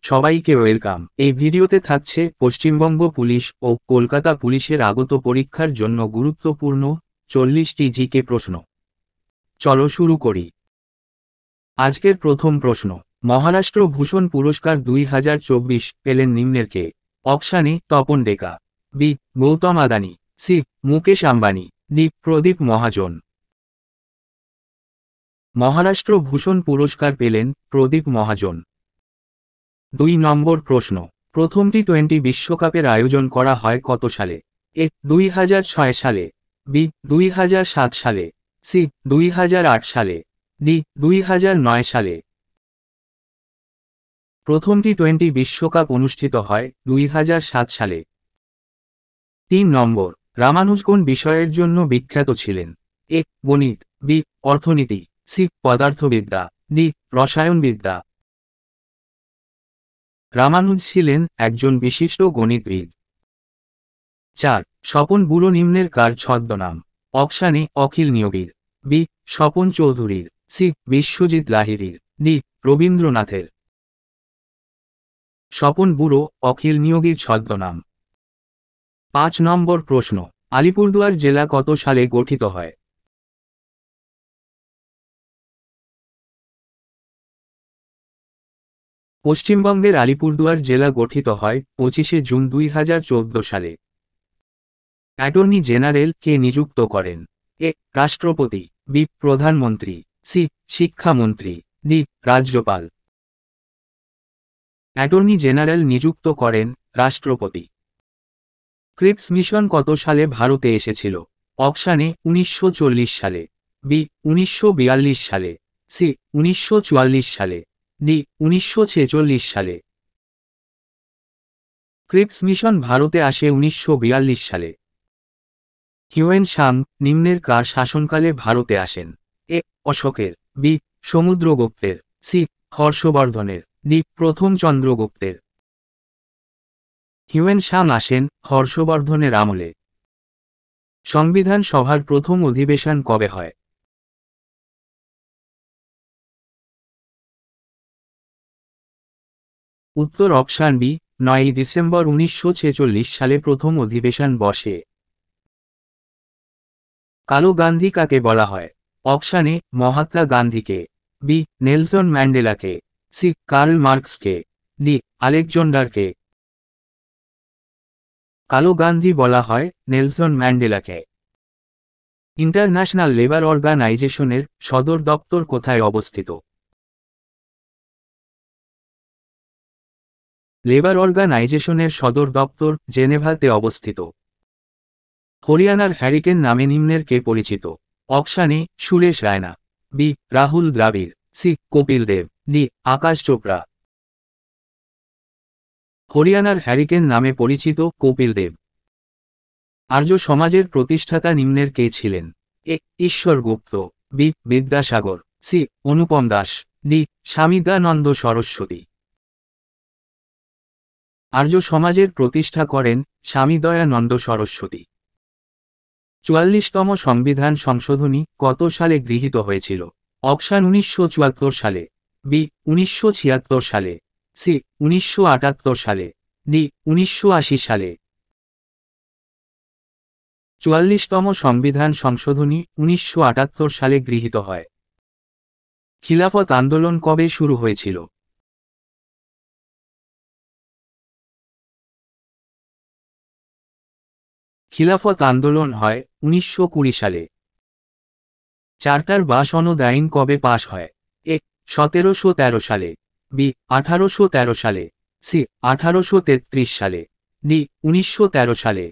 সবাইকে ওয়েলকাম। এই ভিডিওতে থাকছে পশ্চিমবঙ্গ পুলিশ ও কলকাতা পুলিশের আগত পরীক্ষার জন্য গুরুত্বপূর্ণ 40টি জিকে প্রশ্ন। চলো শুরু করি। আজকের প্রথম প্রশ্ন, মহারাষ্ট্র ভূষণ পুরস্কার 2024 পেলেন নিম্নের কে? Option A Tapan Deka, B Gautam Adani, C Mukesh Ambani, D Pradeep Mahajan. Maharashtra Bhushan পুরস্কার পেলেন প্রদীপ মহাজন। 2 নম্বর প্রশ্ন, প্রথম টি-20 বিশ্বকাপের আয়োজন করা হয় কত সালে? এ 2006 সালে, বি 2007 সালে, সি 2008 সালে, ডি 2009 সালে। প্রথম টি-20 বিশ্বকাপ অনুষ্ঠিত হয় 2007 সালে। 3 নম্বর, রামানুজ কোন বিষয়ের জন্য বিখ্যাত ছিলেন? এ গণিত, বি অর্থনীতি, সি পদার্থবিদ্যা, ডি রসায়নবিদ্যা। রামানুজ ছিলেন একজন বিশিষ্ট গণিতবিদ। 4 স্বপন বুড়ো নিম্নের কার ছদ্মনাম? অপশান এ অখিল নিয়োগীর, বি স্বপন চৌধুরীর, সি বিশ্বজিৎ লাহিড়ীর, ডি রবীন্দ্রনাথের। স্বপন বুড়ো অখিল নিয়োগীর ছদ্মনাম। 5 নম্বর প্রশ্ন, আলিপুরদুয়ার জেলা কত সালে গঠিত হয়? পশ্চিমবঙ্গের আলিপুরদুয়ার জেলা গঠিত হয় 25 জুন 2014 সালে। অ্যাটর্নি জেনারেল কে নিযুক্ত করেন? এ রাষ্ট্রপতি, বি প্রধানমন্ত্রী, সি শিক্ষামন্ত্রী, ডি রাজ্যপাল। অ্যাটর্নি জেনারেল নিযুক্ত করেন রাষ্ট্রপতি। ক্রিপস মিশন কত সালে ভারতে এসেছিল? অপশান এ 1940 সালে, বি 1942 সালে, সি 1944 সালে, ডি 1946 সালে। ক্রিপস মিশন ভারতে আসে 1942 সালে। হিউয়েন সাং নিম্নের কার শাসনকালে ভারতে আসেন? এ অশোকের, বি সমুদ্রগুপ্তের, সি হর্ষবর্ধনের, ডি প্রথম চন্দ্রগুপ্তের। হিউয়েন সাং আসেন হর্ষবর্ধনের আমলে। সংবিধান সভার প্রথম অধিবেশন কবে হয়? উত্তর অপশান বি 9 ডিসেম্বর 1946 সালে প্রথম অধিবেশন বসে। কালো গান্ধী কাকে বলা হয়? অপশান এ মহাত্মা গান্ধীকে, বি নেলসন ম্যান্ডেলাকে, সি কার্ল মার্কসকে, ডি আলেকজান্ডারকে। কালো গান্ধী বলা হয় নেলসন ম্যান্ডেলাকে। ইন্টারন্যাশনাল লেবার অর্গানাইজেশনের সদর দপ্তর কোথায় অবস্থিত? লেবার অর্গানাইজেশনের সদর দপ্তর জেনেভাতে অবস্থিত। হরিয়ানার হ্যারিকেন নামে নিম্নের কে পরিচিত? Option A Suresh Raina, B Rahul Dravid, C Kapil Dev, D Akash Chopra. হরিয়ানার হ্যারিকেন নামে পরিচিত কপিল দেব। আর্য সমাজের প্রতিষ্ঠাতা নিম্নের কে ছিলেন? এ ঈশ্বর গুপ্ত, বি বিদ্যাসাগর, সি অনুপম দাস, ডি স্বামীদানন্দ সরস্বতী। আর্য সমাজের প্রতিষ্ঠা করেন স্বামী দয়ানন্দ সরস্বতী। 44তম সংবিধান সংশোধনী কত সালে গৃহীত হয়েছিল? অপশান 1974 সালে, বি 1976 সালে, সি 1978 সালে, ডি 1980 সালে। 44তম সংবিধান সংশোধনী 1978 সালে গৃহীত হয়। খিলাফত আন্দোলন কবে শুরু হয়েছিল? খিলাফত আন্দোলন হয় 1920 সালে। চার্টার বা সনদ আইন কবে পাশ হয়? এ 1713 সালে, বি 1813 সালে, সি 1833 সালে, ডি 1913 সালে।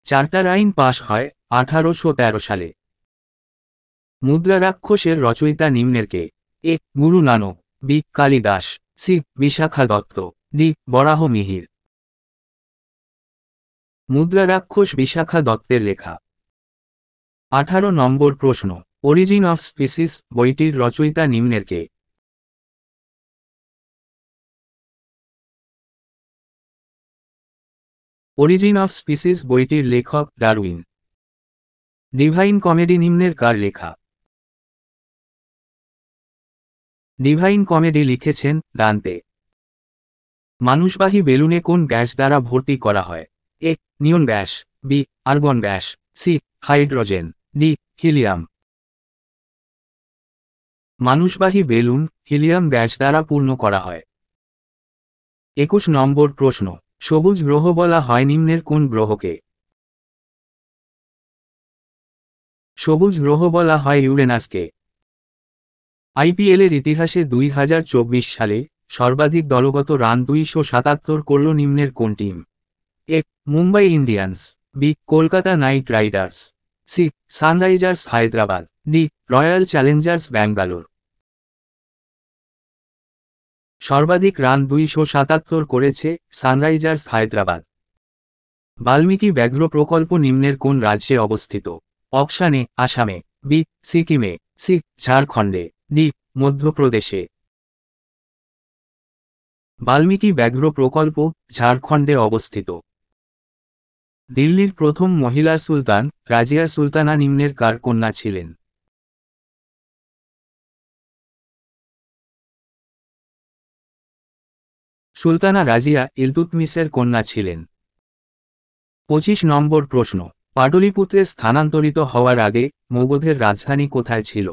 চার্টার আইন পাশ হয় 1813 সালে। মুদ্রা রাক্ষসের রচয়িতা নিম্নের কে? A Guru Nanak, B Kalidas, C Vishakha Datta, D Varaha Mihir. Mudrarakshasa Bishakha দত্তের লেখা। 18 নম্বর প্রশ্ন, অরিজিন অফ স্পিসিস বইটির রচয়িতা নিম্নের কে? অরিজিন অফ স্পিসিস বইটির লেখক ডারউইন। ডিভাইন কমেডি নিম্নের কার লেখা? ডিভাইন কমেডি লিখেছেন দান্তে। মানুষবাহী বেলুনে কোন গ্যাস দ্বারা ভর্তি করা হয়? A neon gas, B argon gas, C hydrogen, D helium. মানুষবাহী বেলুন হিলিয়াম গ্যাস দ্বারা পূর্ণ করা হয়। 21 নম্বর প্রশ্ন, সবুজ গ্রহ বলা হয় নিম্নের কোন গ্রহকে? সবুজ গ্রহ বলা হয় ইউরেনাসকে। আইপিএলের ইতিহাসে 2024 সালে সর্বাধিক দলগত রান 277 করল নিম্নের কোন team? A Mumbai Indians, B Kolkata Knight Riders, C Sunrisers Hyderabad, D Royal Challengers Bangalore. সর্বাধিক রান 277 করেছে সানরাইজার্স হায়দ্রাবাদ। বাল্মীকি ব্যাঘ্র প্রকল্প নিম্নের কোন রাজ্যে অবস্থিত? অপশান এ আসামে, বি সিকিমে, সি ঝাড়খণ্ডে, ডি মধ্যপ্রদেশে। বাল্মীকি ব্যাঘ্র প্রকল্প ঝাড়খণ্ডে অবস্থিত। দিল্লির প্রথম মহিলা সুলতান রাজিয়া সুলতানা নিম্নের কার কন্যা ছিলেন? সুলতানা রাজিয়া ইলতুৎমিশের কন্যা ছিলেন। 25 নম্বর প্রশ্ন, পাটলিপুত্রে স্থানান্তরিত হওয়ার আগে মগধের রাজধানী কোথায় ছিল?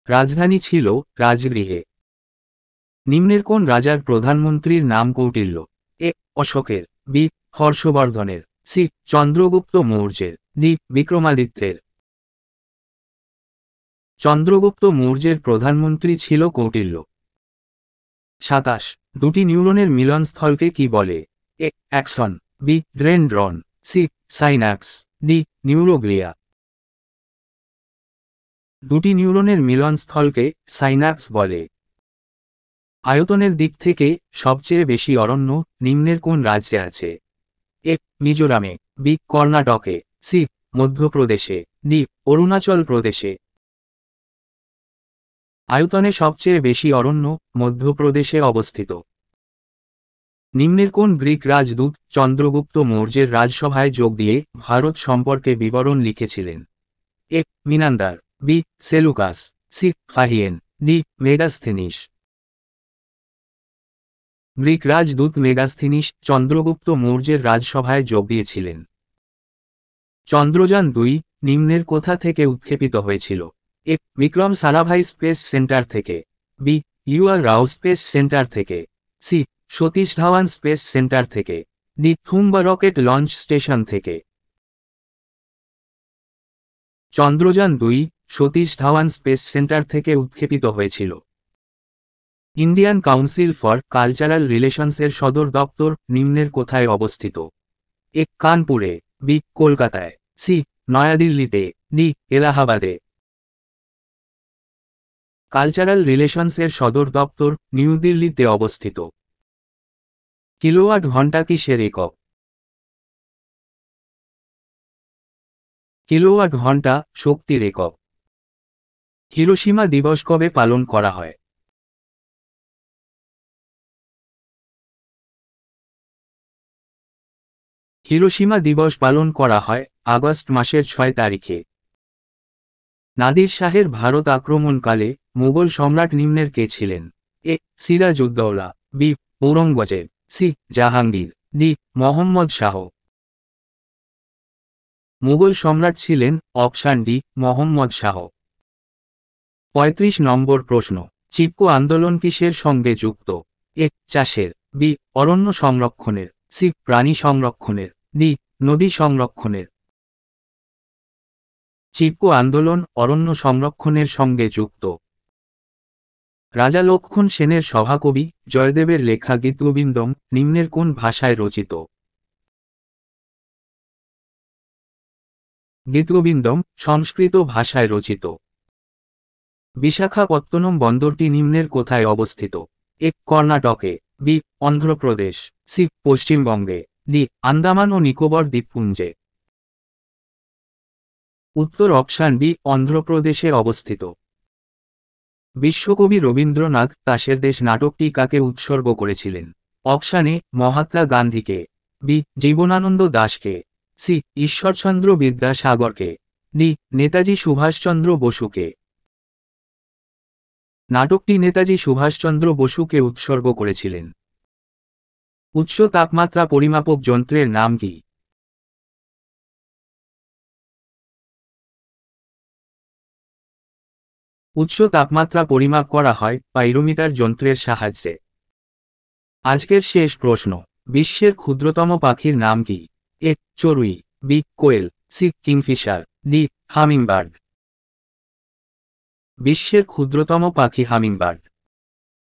রাজধানী ছিল রাজগৃহে। নিম্নের কোন রাজার প্রধানমন্ত্রীর নাম কৌটিল্য? এ অশোকের, বি হর্ষবর্ধনের, সি চন্দ্রগুপ্ত মৌর্যের, ডি বিক্রমাদিত্যের। চন্দ্রগুপ্ত মৌর্যের প্রধানমন্ত্রী ছিল কৌটিল্য। 27 দুটি নিউরনের মিলনস্থলকে কি বলে? A axon, B dendron, C synapse, D neuroglia. দুটি নিউরনের মিলনস্থলকে সাইন্যাপস বলে। আয়তনের দিক থেকে সবচেয়ে বেশি অরণ্য নিম্নের কোন রাজ্যে আছে? এ মিজোরামে, বি কর্ণাটকে, সি মধ্যপ্রদেশে, ডি অরুণাচল প্রদেশে। আয়তনে সবচেয়ে বেশি অরণ্য মধ্যপ্রদেশে অবস্থিত। নিম্নের কোন গ্রিক রাজদূত চন্দ্রগুপ্ত মৌর্যের রাজসভায় যোগ দিয়ে ভারত সম্পর্কে বিবরণ লিখেছিলেন? A Menander, B Seleucus, C Fahien, D Megasthenes. Greek রাজদূত মেগাস্থেনিস চন্দ্রগুপ্ত মৌর্যের রাজসভায় যোগ দিয়েছিলেন। চন্দ্রযান-2 নিম্নের কোথা থেকে উৎক্ষেপিত হয়েছিল? A Vikram Sarabhai space centre থেকে, B U R Rao space centre থেকে, C Satish Dhawan space centre থেকে, D Thumba rocket launch station থেকে। চন্দ্রযান-2 সতীশ ধাওয়ান স্পেস সেন্টার থেকে উৎক্ষেপিত হয়েছিল। ইন্ডিয়ান কাউন্সিল ফর কালচারাল রিলেশনসের সদর দপ্তর নিম্নের কোথায় অবস্থিত? এ কানপুরে, বি কলকাতায়, সি নয়াদিল্লিতে, ডি এলাহাবাদে। কালচারাল রিলেশনসের সদর দপ্তর নিউ দিল্লিতে অবস্থিত। কিলোওয়াট ঘন্টা কিসের একক? কিলোওয়াট ঘন্টা শক্তির একক। হিরোশিমা দিবস কবে পালন করা হয়? হিরোশিমা দিবস পালন করা হয় আগস্ট মাসের 6 তারিখে। নাদির শাহের ভারত আক্রমণকালে মুঘল সম্রাট নিম্নের কে ছিলেন? A Sirajuddaula, B Aurangzeb, C Jahangir, D Mohammad Shah. Mughal সম্রাট ছিলেন option D Mohammad Shah. 35 number প্রশ্ন, চিপকো আন্দোলন কিসের সঙ্গে যুক্ত? এ চাষের, বি অরণ্য সংরক্ষণের, সি প্রাণী সংরক্ষণের, ডি নদী সংরক্ষণের। চিপকো আন্দোলন অরণ্য সংরক্ষণের সঙ্গে যুক্ত। রাজা লক্ষ্মণ সেনের সভাকবি জয়দেবের লেখা গীতগোবিন্দম নিম্নের কোন ভাষায় রচিত? গীতগোবিন্দম সংস্কৃত ভাষায় রচিত। বিশাখাপত্তনম বন্দরটি নিম্নের কোথায় অবস্থিত? এ কর্ণাটকে, বি অন্ধ্রপ্রদেশ, সি পশ্চিমবঙ্গে, ডি আন্দামান ও নিকোবর দ্বীপপুঞ্জে। উত্তর অপশান বি অন্ধ্রপ্রদেশে অবস্থিত। বিশ্বকবি রবীন্দ্রনাথ তাসের দেশ নাটকটি কাকে উৎসর্গ করেছিলেন? অপশান এ মহাত্মা গান্ধীকে, বি জীবনানন্দ দাশকে, সি ঈশ্বরচন্দ্র বিদ্যাসাগরকে, ডি নেতাজি সুভাষচন্দ্র বসুকে। নাটকটি নেতাজি সুভাষচন্দ্র বসুকে উৎসর্গ করেছিলেন। উচ্চ তাপমাত্রা পরিমাপক যন্ত্রের নাম কি? উচ্চ তাপমাত্রা পরিমাপ করা হয় পাইরোমিটার যন্ত্রের সাহায্যে। আজকের শেষ প্রশ্ন, বিশ্বের ক্ষুদ্রতম পাখির নাম কি? এ চড়ুই, বি কোয়েল, সি কিংফিশার, ডি হামিংবার্ড। বিশ্বের ক্ষুদ্রতম পাখি হামিংবার্ড।